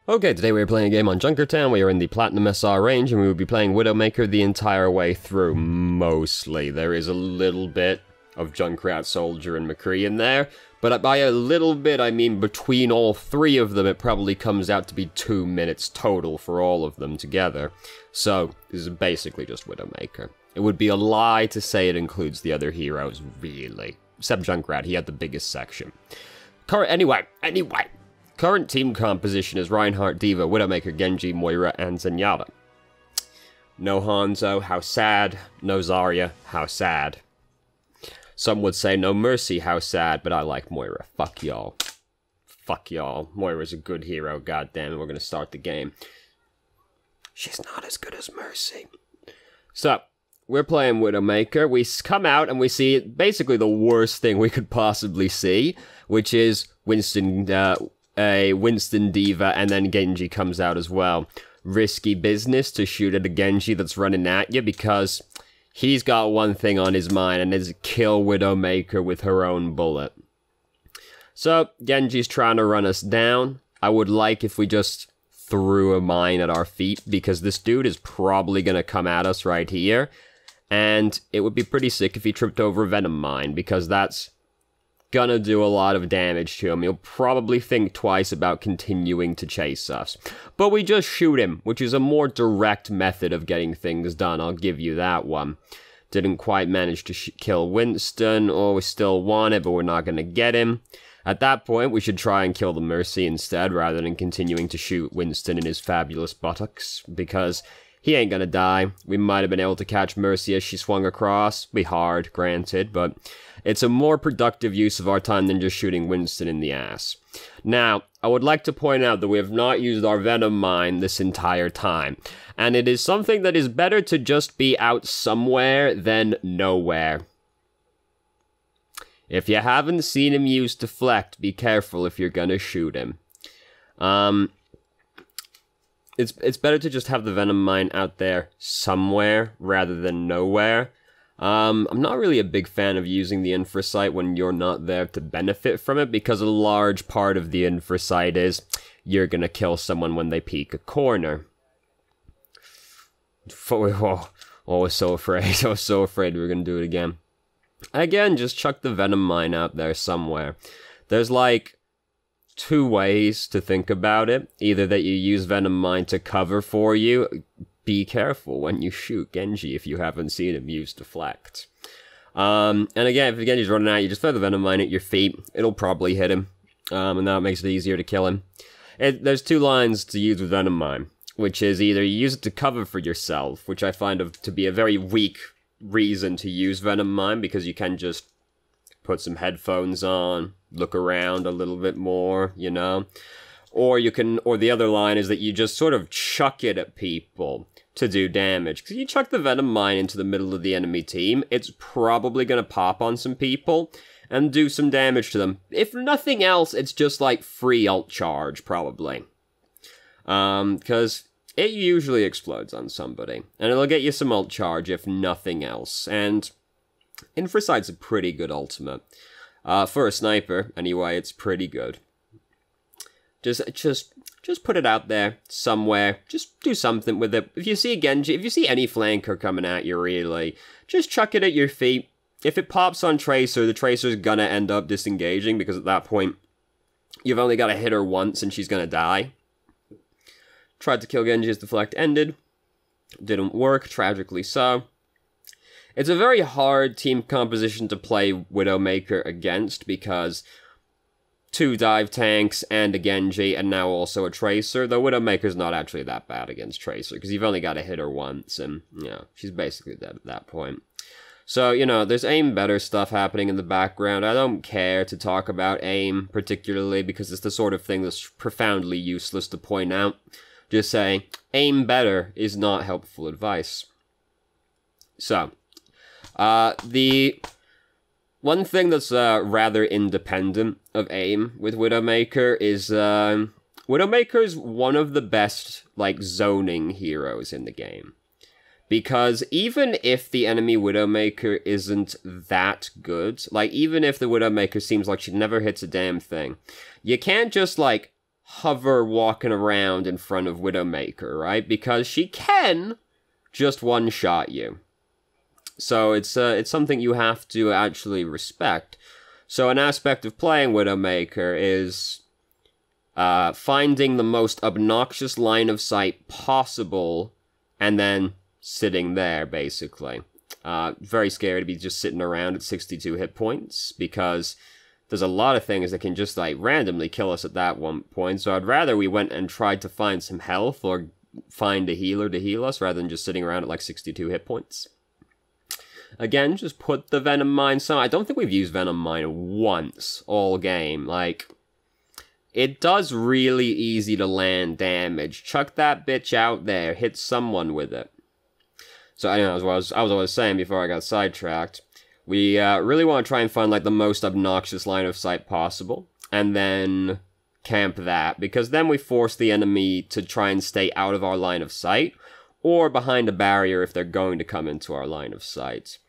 Okay, today we are playing a game on Junkertown. We are in the Platinum SR range, and we will be playing Widowmaker the entire way through, mostly. There is a little bit of Junkrat, Soldier, and McCree in there, but by a little bit, I mean between all three of them, it probably comes out to be 2 minutes total for all of them together. So, this is basically just Widowmaker. It would be a lie to say it includes the other heroes, really. Except Junkrat, he had the biggest section. Anyway. Current team composition is Reinhardt, D.Va, Widowmaker, Genji, Moira, and Zenyatta. No Hanzo, how sad. No Zarya, how sad. Some would say no Mercy, how sad, but I like Moira. Fuck y'all. Fuck y'all. Moira's a good hero, goddammit. We're gonna start the game. She's not as good as Mercy. So, we're playing Widowmaker. We come out and we see basically the worst thing we could possibly see, which is Winston, Winston D.Va, and then Genji comes out as well. Risky business to shoot at a Genji that's running at you because he's got one thing on his mind, and it's kill Widowmaker with her own bullet. So, Genji's trying to run us down. I would like if we just threw a mine at our feet, because this dude is probably going to come at us right here. And it would be pretty sick if he tripped over a Venom Mine, because that's gonna do a lot of damage to him. He'll probably think twice about continuing to chase us. But we just shoot him, which is a more direct method of getting things done, I'll give you that one. Didn't quite manage to kill Winston, or we still want it, but we're not gonna get him. At that point, we should try and kill the Mercy instead, rather than continuing to shoot Winston in his fabulous buttocks, because he ain't gonna die. We might have been able to catch Mercy as she swung across. Be hard, granted, but it's a more productive use of our time than just shooting Winston in the ass. Now, I would like to point out that we have not used our Venom Mine this entire time, and it is something that is better to just be out somewhere than nowhere. If you haven't seen him use Deflect, be careful if you're gonna shoot him. It's better to just have the Venom Mine out there somewhere rather than nowhere. I'm not really a big fan of using the infrasight when you're not there to benefit from it, because a large part of the infrasight is you're gonna kill someone when they peek a corner. Oh, I was so afraid. I was so afraid we were gonna do it again. Again, just chuck the Venom Mine out there somewhere. There's like 2 ways to think about it. Either that you use Venom Mine to cover for you. Be careful when you shoot Genji if you haven't seen him use Deflect. And again, if Genji's running out, you just throw the Venom Mine at your feet. It'll probably hit him. And that makes it easier to kill him. There's 2 lines to use with Venom Mine, which is either you use it to cover for yourself, which I find to be a very weak reason to use Venom Mine, because you can just put some headphones on, look around a little bit more, you know? Or the other line is that you just sort of chuck it at people to do damage. Because you chuck the Venom Mine into the middle of the enemy team, it's probably going to pop on some people and do some damage to them. If nothing else, it's just like free ult charge, probably. Because it usually explodes on somebody. And it'll get you some ult charge, if nothing else. And Infrasight's a pretty good ultimate. For a sniper, anyway, it's pretty good. Just put it out there somewhere. Just do something with it. If you see a Genji, if you see any flanker coming at you, really, just chuck it at your feet. If it pops on Tracer, the Tracer's gonna end up disengaging, because at that point, you've only got to hit her once and she's gonna die. Tried to kill Genji as Deflect ended. Didn't work, tragically so. It's a very hard team composition to play Widowmaker against, because 2 dive tanks and a Genji, and now also a Tracer, though Widowmaker's not actually that bad against Tracer, because you've only got to hit her once, and, you know, she's basically dead at that point. So, you know, there's aim better stuff happening in the background. I don't care to talk about aim, particularly, because it's the sort of thing that's profoundly useless to point out. Just saying, aim better is not helpful advice. So, the one thing that's rather independent of aim with Widowmaker is Widowmaker's one of the best, like, zoning heroes in the game. Because even if the enemy Widowmaker isn't that good, like, even if the Widowmaker seems like she never hits a damn thing, you can't just, like, hover walking around in front of Widowmaker, right? Because she can just one-shot you. So it's something you have to actually respect. So an aspect of playing Widowmaker is finding the most obnoxious line of sight possible and then sitting there, basically. Very scary to be just sitting around at 62 hit points, because there's a lot of things that can just, like, randomly kill us at that one point. So I'd rather we went and tried to find some health or find a healer to heal us rather than just sitting around at, like, 62 hit points. Again, just put the Venom Mine some. I don't think we've used Venom Mine once all game. Like, it does really easy to land damage. Chuck that bitch out there. Hit someone with it. So, anyway, as I was saying before I got sidetracked, we really want to try and find, like, the most obnoxious line of sight possible, and then camp that, because then we force the enemy to try and stay out of our line of sight, or behind a barrier if they're going to come into our line of sight.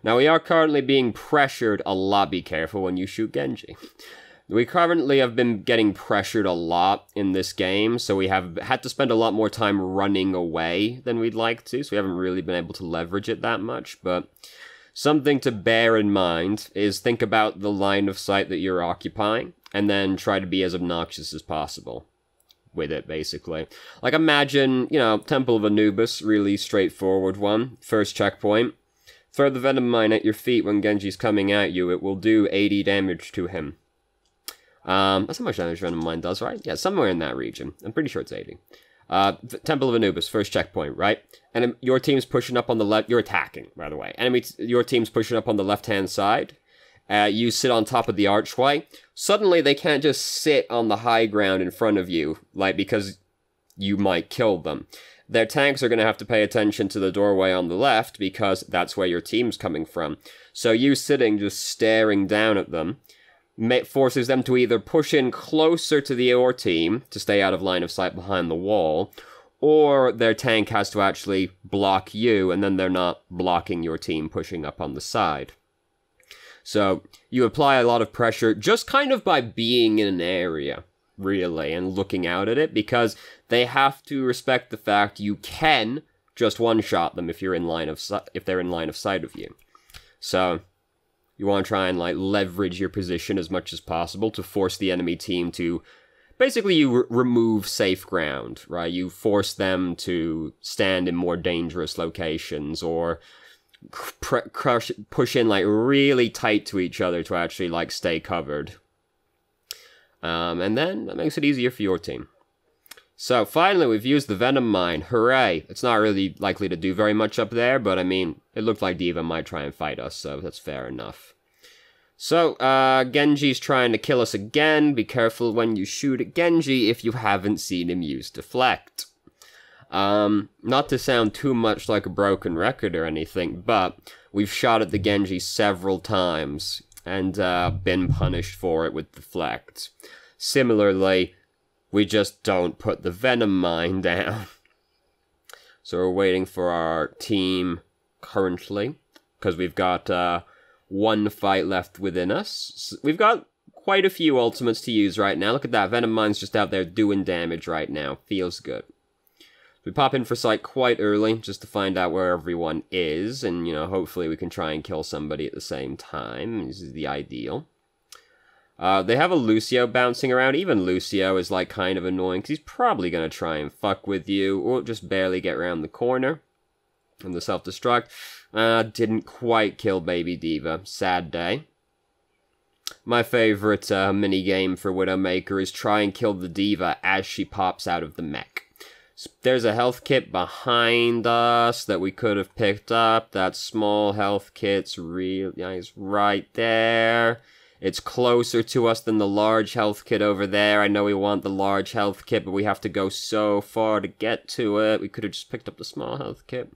Now, we are currently being pressured a lot. Be careful when you shoot Genji. We currently have been getting pressured a lot in this game, so we have had to spend a lot more time running away than we'd like to, so we haven't really been able to leverage it that much, but something to bear in mind is think about the line of sight that you're occupying, and then try to be as obnoxious as possible with it, basically. Like, imagine, you know, Temple of Anubis, really straightforward one. First checkpoint. Throw the Venom Mine at your feet when Genji's coming at you. It will do 80 damage to him. That's how much damage Venom Mine does, right? Yeah, somewhere in that region. I'm pretty sure it's 80. Temple of Anubis, first checkpoint, right? And your team's pushing up on the left. You're attacking, by the way. Your team's pushing up on the left-hand side. You sit on top of the archway. Suddenly, they can't just sit on the high ground in front of you, like, because you might kill them. Their tanks are going to have to pay attention to the doorway on the left, because that's where your team's coming from. So you sitting, just staring down at them, forces them to either push in closer to your team to stay out of line of sight behind the wall, or their tank has to actually block you, and then they're not blocking your team pushing up on the side. So you apply a lot of pressure just kind of by being in an area, really, and looking out at it, because they have to respect the fact you can just one-shot them if they're in line of sight of you. So you want to try and, like, leverage your position as much as possible to force the enemy team to... Basically, you remove safe ground, right? You force them to stand in more dangerous locations, or push in, like, really tight to each other to actually, like, stay covered. And then that makes it easier for your team. So, finally, we've used the Venom Mine. Hooray! It's not really likely to do very much up there, but, I mean, it looked like D.Va might try and fight us, so that's fair enough. So, Genji's trying to kill us again. Be careful when you shoot at Genji if you haven't seen him use Deflect. Not to sound too much like a broken record or anything, but we've shot at the Genji several times and been punished for it with Deflect. Similarly, we just don't put the Venom Mine down. So we're waiting for our team currently, because we've got one fight left within us. We've got quite a few ultimates to use right now. Look at that, Venom Mine's just out there doing damage right now. Feels good. We pop in for sight quite early, just to find out where everyone is, and, you know, hopefully we can try and kill somebody at the same time. This is the ideal. They have a Lucio bouncing around. Even Lucio is, like, kind of annoying, because he's probably going to try and fuck with you, or just barely get around the corner. And the self-destruct. Didn't quite kill Baby D.Va. Sad day. My favorite mini-game for Widowmaker is try and kill the D.Va as she pops out of the mech. There's a health kit behind us that we could have picked up. That small health kit's right there. It's closer to us than the large health kit over there. I know we want the large health kit, but we have to go so far to get to it. We could have just picked up the small health kit.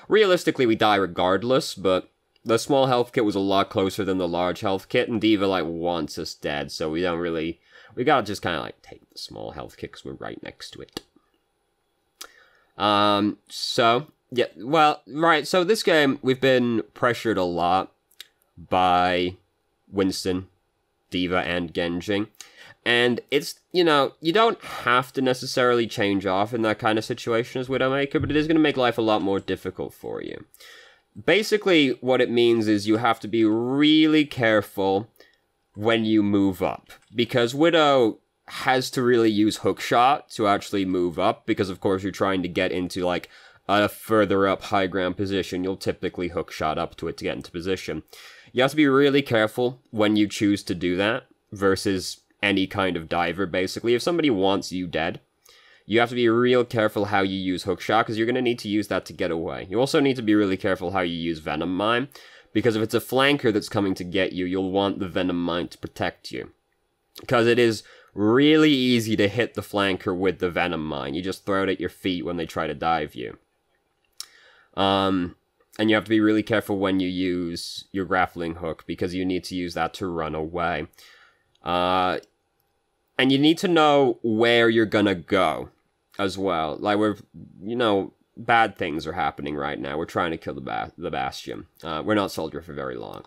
Realistically, we die regardless, but the small health kit was a lot closer than the large health kit, and D.Va, like, wants us dead, so we don't really... We gotta just kind of, like, take the small health kit because we're right next to it. So, yeah, well, right, so this game, we've been pressured a lot by Winston, D.Va, and Genji. And it's, you know, you don't have to necessarily change off in that kind of situation as Widowmaker, but it is going to make life a lot more difficult for you. Basically, what it means is you have to be really careful when you move up, because Widow has to really use hookshot to actually move up, because of course you're trying to get into like a further up high ground position. You'll typically hookshot up to it to get into position. You have to be really careful when you choose to do that versus any kind of diver, basically. If somebody wants you dead, you have to be real careful how you use hookshot, because you're going to need to use that to get away. You also need to be really careful how you use venom mine, because if it's a flanker that's coming to get you, you'll want the venom mine to protect you. Because it is really easy to hit the flanker with the venom mine. You just throw it at your feet when they try to dive you. And you have to be really careful when you use your grappling hook, because you need to use that to run away. And you need to know where you're gonna go as well. Like, you know, bad things are happening right now. We're trying to kill the Bastion. We're not soldier for very long.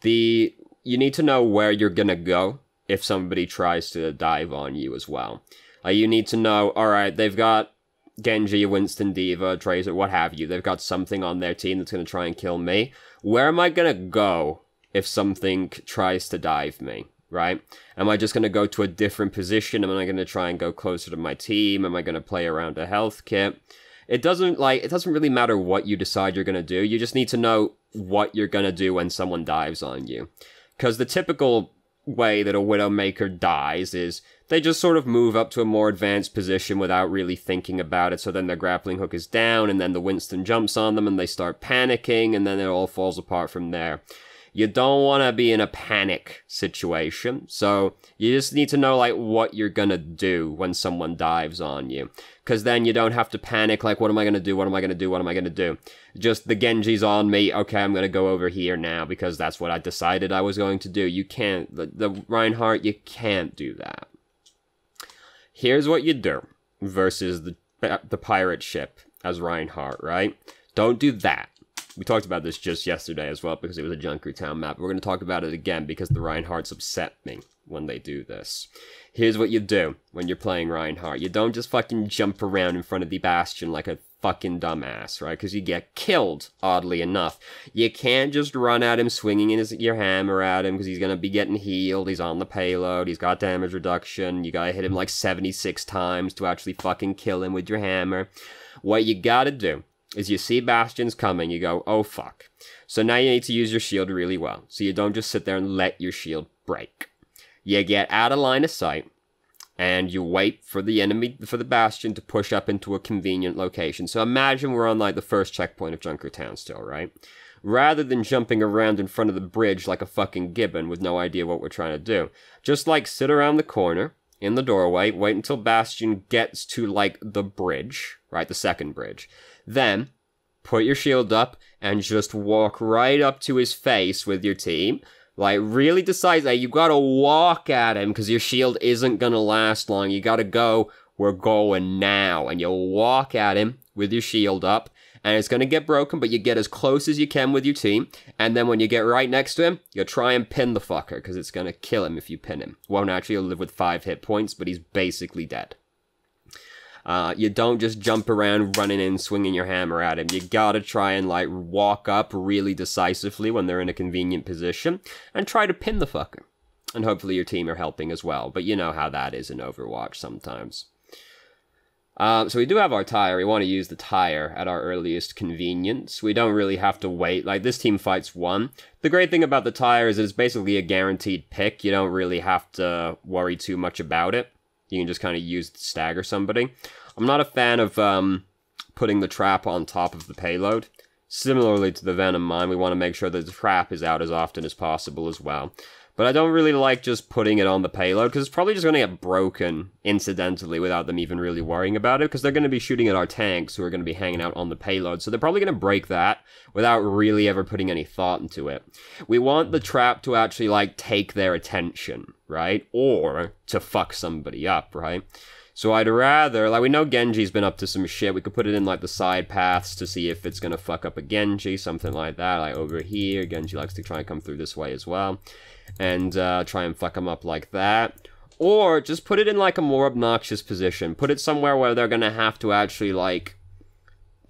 You need to know where you're gonna go if somebody tries to dive on you as well. You need to know, alright, they've got Genji, Winston, Diva, Tracer, what have you. They've got something on their team that's gonna try and kill me. Where am I gonna go if something tries to dive me? Right? Am I just going to go to a different position? Am I going to try and go closer to my team? Am I going to play around a health kit? It doesn't really matter what you decide you're going to do. You just need to know what you're going to do when someone dives on you. Because the typical way that a Widowmaker dies is they just sort of move up to a more advanced position without really thinking about it. So then their grappling hook is down, and then the Winston jumps on them and they start panicking, and then it all falls apart from there. You don't want to be in a panic situation, so you just need to know, like, what you're gonna do when someone dives on you. Because then you don't have to panic, like, what am I gonna do, what am I gonna do, what am I gonna do? Just, the Genji's on me, okay, I'm gonna go over here now, because that's what I decided I was going to do. You can't, the Reinhardt, you can't do that. Here's what you do versus the pirate ship as Reinhardt, right? Don't do that. We talked about this just yesterday as well, because it was a Junkertown map. We're going to talk about it again, because the Reinhardts upset me when they do this. Here's what you do when you're playing Reinhardt. You don't just fucking jump around in front of the Bastion like a fucking dumbass, right? Because you get killed, oddly enough. You can't just run at him swinging your hammer at him, because he's going to be getting healed. He's on the payload. He's got damage reduction. You got to hit him like 76 times to actually fucking kill him with your hammer. What you got to do is you see Bastions coming, you go, oh fuck. So now you need to use your shield really well. So you don't just sit there and let your shield break. You get out of line of sight, and you wait for the Bastion to push up into a convenient location. So imagine we're on like the first checkpoint of Junkertown still, right? Rather than jumping around in front of the bridge like a fucking gibbon with no idea what we're trying to do, just like sit around the corner, in the doorway, wait until Bastion gets to like the bridge, right? The second bridge. Then, put your shield up and just walk right up to his face with your team. Like, really decide that you gotta walk at him, because your shield isn't gonna last long. You gotta go, we're going now. And you'll walk at him with your shield up, and it's gonna get broken, but you get as close as you can with your team. And then when you get right next to him, you'll try and pin the fucker, because it's gonna kill him if you pin him. Won't actually live with 5 hit points, but he's basically dead. You don't just jump around running in, swinging your hammer at him. You gotta try and, like, walk up really decisively when they're in a convenient position, and try to pin the fucker. And hopefully your team are helping as well, but you know how that is in Overwatch sometimes. So we do have our tire. We want to use the tire at our earliest convenience. We don't really have to wait. Like, this team fights 1. The great thing about the tire is it's basically a guaranteed pick. You don't really have to worry too much about it. You can just kind of use it to stagger somebody. I'm not a fan of putting the trap on top of the payload. Similarly to the Venom Mine, we want to make sure that the trap is out as often as possible as well. But I don't really like just putting it on the payload, because it's probably just going to get broken incidentally without them even really worrying about it, because they're going to be shooting at our tanks who are going to be hanging out on the payload, so they're probably going to break that without really ever putting any thought into it. We want the trap to actually, like, take their attention, right? Or to fuck somebody up, right? So I'd rather, like, we know Genji's been up to some shit. We could put it in, like, the side paths to see if it's going to fuck up a Genji, something like that. Like, over here, Genji likes to try and come through this way as well. And try and fuck him up like that. Or just put it in, like, a more obnoxious position. Put it somewhere where they're gonna have to actually, like,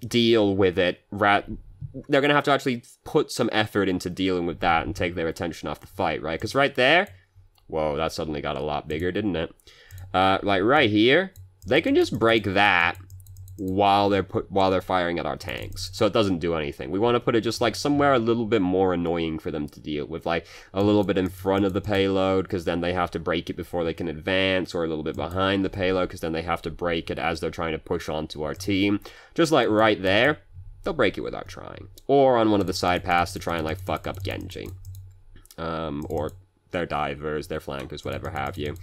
deal with it. They're gonna have to actually put some effort into dealing with that and take their attention off the fight, right? Because right there... Whoa, that suddenly got a lot bigger, didn't it? Like, right here, they can just break that while they're firing at our tanks. So it doesn't do anything. We want to put it just, like, somewhere a little bit more annoying for them to deal with. Like, a little bit in front of the payload, because then they have to break it before they can advance, or a little bit behind the payload, because then they have to break it as they're trying to push onto our team. Just, like, right there, they'll break it without trying. Or on one of the side paths to try and, like, fuck up Genji. Or their divers, their flankers, whatever have you.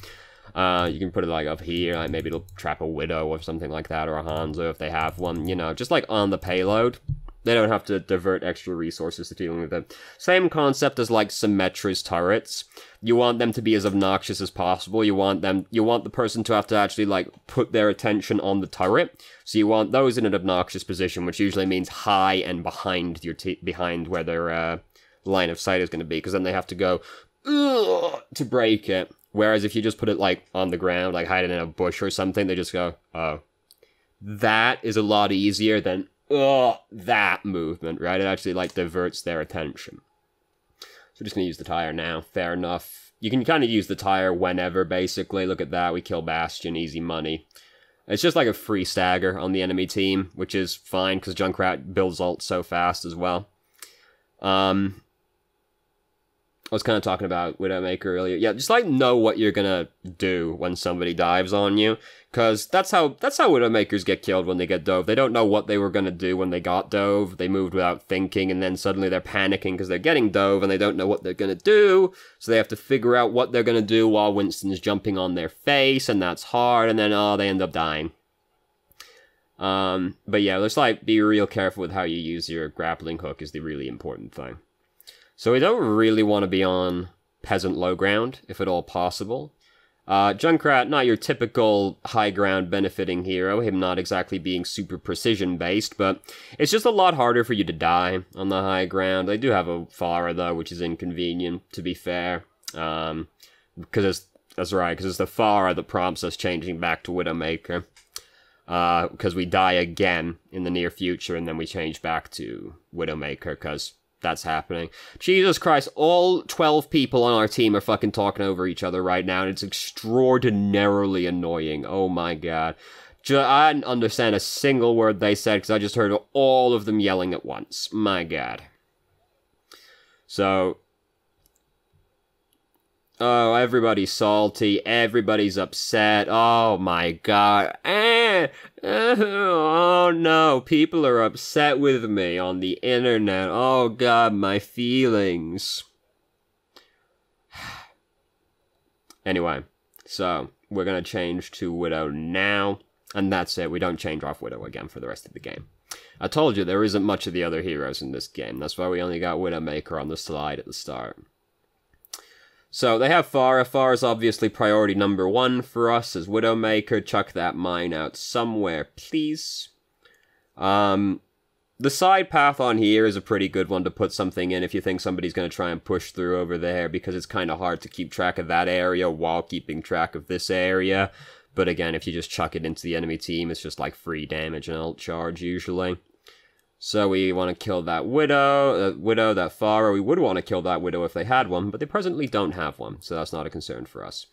You can put it, like, up here, like, maybe it'll trap a Widow or something like that, or a Hanzo if they have one, you know, just, like, on the payload. They don't have to divert extra resources to dealing with it. Same concept as, like, Symmetra's turrets. You want them to be as obnoxious as possible. You want the person to have to actually, like, put their attention on the turret. So you want those in an obnoxious position, which usually means high and behind behind where their, line of sight is going to be, because then they have to go, to break it. Whereas if you just put it, like, on the ground, like, hide it in a bush or something, they just go, oh. That is a lot easier than, that movement, right? It actually, like, diverts their attention. So we're just gonna use the tire now. Fair enough. You can kind of use the tire whenever, basically. Look at that. We kill Bastion. Easy money. It's just like a free stagger on the enemy team, which is fine, because Junkrat builds ult so fast as well. I was kind of talking about Widowmaker earlier. Yeah, just, like, know what you're gonna do when somebody dives on you. Because that's how Widowmakers get killed when they get dove. They don't know what they were gonna do when they got dove. They moved without thinking, and then suddenly they're panicking because they're getting dove, and they don't know what they're gonna do. So they have to figure out what they're gonna do while Winston's jumping on their face, and that's hard, and then, they end up dying. But yeah, let's, like, be real careful with how you use your grappling hook is the really important thing. So we don't really want to be on peasant low ground, if at all possible. Junkrat, not your typical high ground benefiting hero, him not exactly being super precision-based, but it's just a lot harder for you to die on the high ground. They do have a Pharah, though, which is inconvenient, to be fair. Because that's right, because it's the Pharah that prompts us changing back to Widowmaker. Because we die again in the near future, and then we change back to Widowmaker, because that's happening. Jesus Christ, all 12 people on our team are fucking talking over each other right now, and it's extraordinarily annoying. Oh my god. I didn't understand a single word they said, because I just heard all of them yelling at once. My god. So... Oh, everybody's salty, everybody's upset, oh my god, oh no, people are upset with me on the internet, oh god, my feelings. Anyway, so, we're gonna change to Widow now, and that's it, we don't change off Widow again for the rest of the game. I told you, there isn't much of the other heroes in this game, that's why we only got Widowmaker on the slide at the start. So, they have Pharah. Pharah's obviously priority number 1 for us as Widowmaker. Chuck that mine out somewhere, please. The side path on here is a pretty good one to put something in if you think somebody's going to try and push through over there, because it's kind of hard to keep track of that area while keeping track of this area. But again, if you just chuck it into the enemy team, it's just like free damage and ult charge, usually. So we want to kill that Widow, that Pharah. We would want to kill that Widow if they had one, but they presently don't have one, so that's not a concern for us.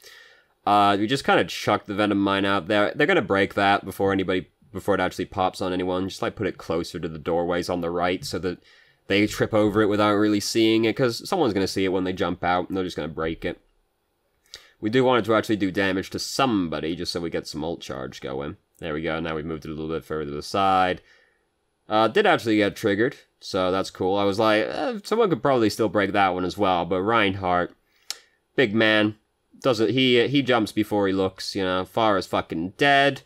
We just kind of chuck the Venom Mine out there. They're going to break that before it actually pops on anyone. Just, like, put it closer to the doorways on the right so that they trip over it without really seeing it, because someone's going to see it when they jump out, and they're just going to break it. We do want it to actually do damage to somebody, just so we get some ult charge going. There we go, now we've moved it a little bit further to the side. Did actually get triggered, so that's cool. I was like, someone could probably still break that one as well, but Reinhardt, big man, he jumps before he looks, you know. Pharah's fucking dead.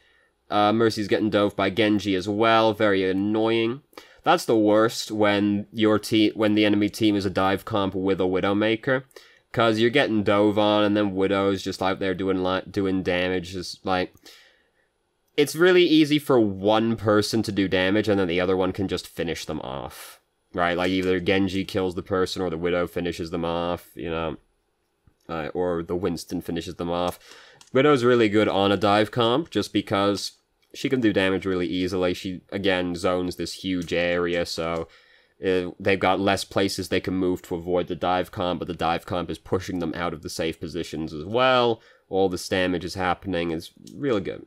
Mercy's getting dove by Genji as well, very annoying. That's the worst when when the enemy team is a dive comp with a Widowmaker, because you're getting dove on, and then Widow's just out there doing damage, just like... It's really easy for one person to do damage, and then the other one can just finish them off, right? Like, either Genji kills the person, or the Widow finishes them off, you know, or the Winston finishes them off. Widow's really good on a dive comp, just because she can do damage really easily. She, again, zones this huge area, so they've got less places they can move to avoid the dive comp, but the dive comp is pushing them out of the safe positions as well. All this damage is happening. It's really good.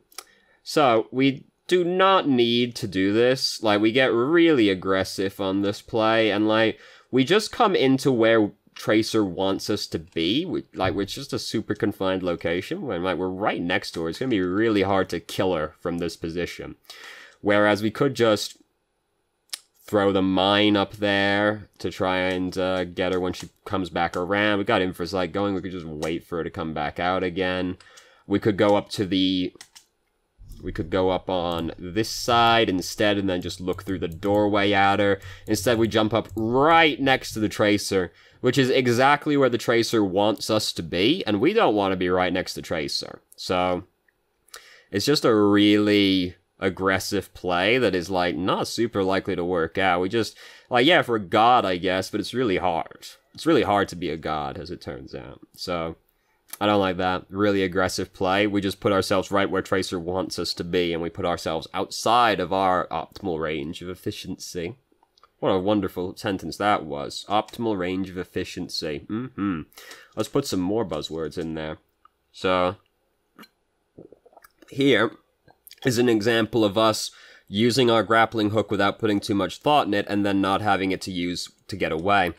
So, we do not need to do this. Like, we get really aggressive on this play, and, like, we just come into where Tracer wants us to be. We're just a super confined location, when, like, we're right next to her. It's gonna be really hard to kill her from this position. Whereas we could just throw the mine up there to try and get her when she comes back around. We got Infrasight going. We could just wait for her to come back out again. We could go up to the... We could go up on this side instead and then just look through the doorway at her. Instead, we jump up right next to the Tracer, which is exactly where the Tracer wants us to be, and we don't want to be right next to Tracer. So, it's just a really aggressive play that is, like, not super likely to work out. We just, like, yeah, for a god, I guess, but it's really hard. It's really hard to be a god, as it turns out. So, I don't like that. Really aggressive play. We just put ourselves right where Tracer wants us to be, and we put ourselves outside of our optimal range of efficiency. What a wonderful sentence that was. Optimal range of efficiency. Let's put some more buzzwords in there. So, here is an example of us using our grappling hook without putting too much thought in it, and then not having it to use to get away.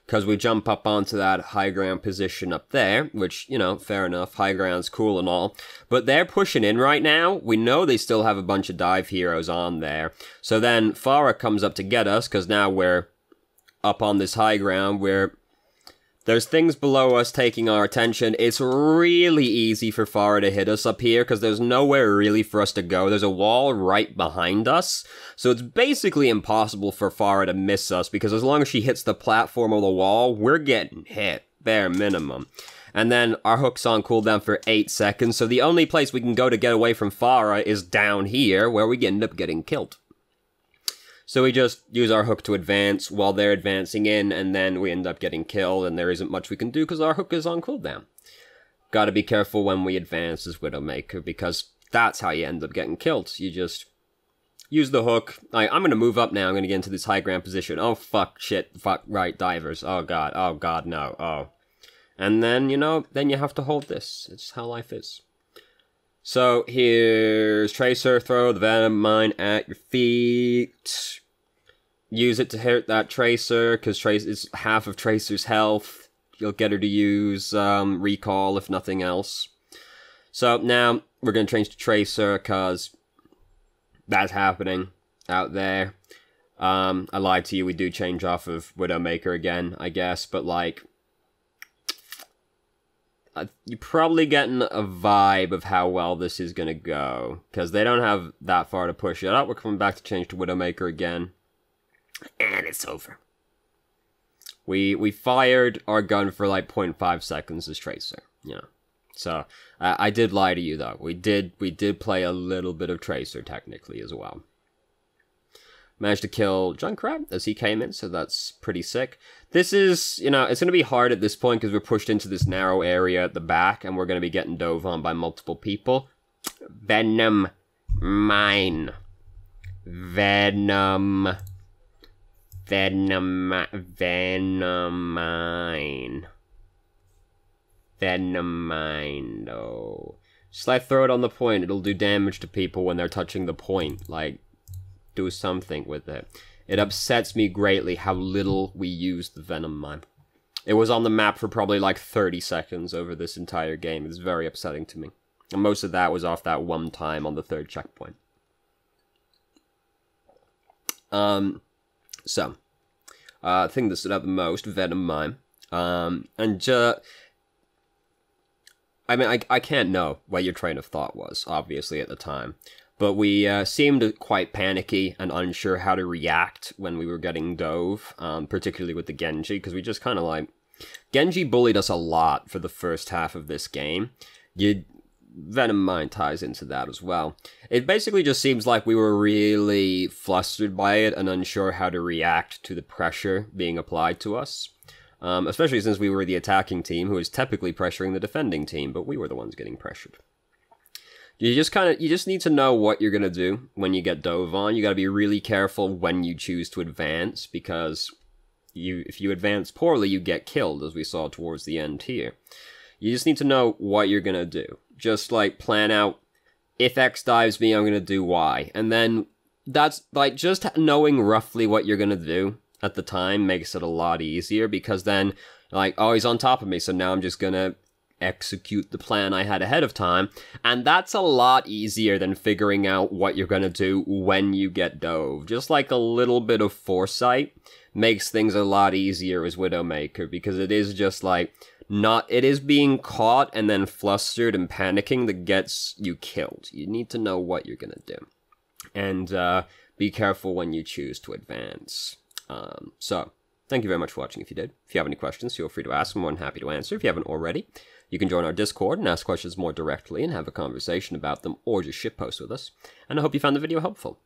Because we jump up onto that high ground position up there, which, you know, fair enough, high ground's cool and all. But they're pushing in right now. We know they still have a bunch of dive heroes on there. So then Farah comes up to get us, because now we're up on this high ground where there's things below us taking our attention. It's really easy for Farah to hit us up here, because there's nowhere really for us to go. There's a wall right behind us, so it's basically impossible for Farah to miss us, because as long as she hits the platform or the wall, we're getting hit, bare minimum. And then our hook's on cooldown for 8 seconds, so the only place we can go to get away from Farah is down here, where we end up getting killed. So we just use our hook to advance while they're advancing in, and then we end up getting killed, and there isn't much we can do because our hook is on cooldown. Gotta be careful when we advance as Widowmaker, because that's how you end up getting killed. You just use the hook. I'm gonna move up now, I'm gonna get into this high ground position. Oh fuck, shit, fuck, right, divers. Oh god, no, oh. And then, you know, then you have to hold this. It's how life is. So, here's Tracer, throw the Venom Mine at your feet. Use it to hit that Tracer, because Tracer is half of Tracer's health. You'll get her to use Recall, if nothing else. So, now, we're going to change to Tracer, because that's happening out there. I lied to you, we do change off of Widowmaker again, I guess, but, like, you're probably getting a vibe of how well this is going to go, because they don't have that far to push it up. We're coming back to change to Widowmaker again, and it's over. We fired our gun for like 0.5 seconds as Tracer, you know. So, I did lie to you, though. We did play a little bit of Tracer, technically, as well. Managed to kill Junkrat as he came in, so that's pretty sick. This is, you know, it's going to be hard at this point because we're pushed into this narrow area at the back, and we're going to be getting dove on by multiple people. Venom Mine. Venom Mine. Venom Mine, oh. Just like throw it on the point, it'll do damage to people when they're touching the point, like, do something with it. It upsets me greatly how little we use the Venom Mine. It was on the map for probably like 30 seconds over this entire game. It's very upsetting to me. And most of that was off that one time on the 3rd checkpoint. Thing that stood out the most, Venom Mine. I mean, I can't know what your train of thought was, obviously, at the time. But we seemed quite panicky and unsure how to react when we were getting dove, particularly with the Genji, because we just kind of like... Genji bullied us a lot for the first half of this game. Venom Mine ties into that as well. It basically just seems like we were really flustered by it and unsure how to react to the pressure being applied to us. Especially since we were the attacking team who was typically pressuring the defending team, but we were the ones getting pressured. You just need to know what you're gonna do when you get dove on. You gotta be really careful when you choose to advance, because if you advance poorly, you get killed, as we saw towards the end here. You just need to know what you're gonna do. Just, like, plan out, if X dives me, I'm gonna do Y. And then, that's, like, just knowing roughly what you're gonna do at the time makes it a lot easier, because then, like, oh, he's on top of me, so now I'm just gonna execute the plan I had ahead of time, and that's a lot easier than figuring out what you're gonna do when you get dove. Just like a little bit of foresight makes things a lot easier as Widowmaker, because it is just like, it is being caught and then flustered and panicking that gets you killed. You need to know what you're gonna do. And be careful when you choose to advance. So, thank you very much for watching if you did. If you have any questions, feel free to ask them. I'm happy to answer. If you haven't already, you can join our Discord and ask questions more directly and have a conversation about them, or just shitpost with us. And I hope you found the video helpful.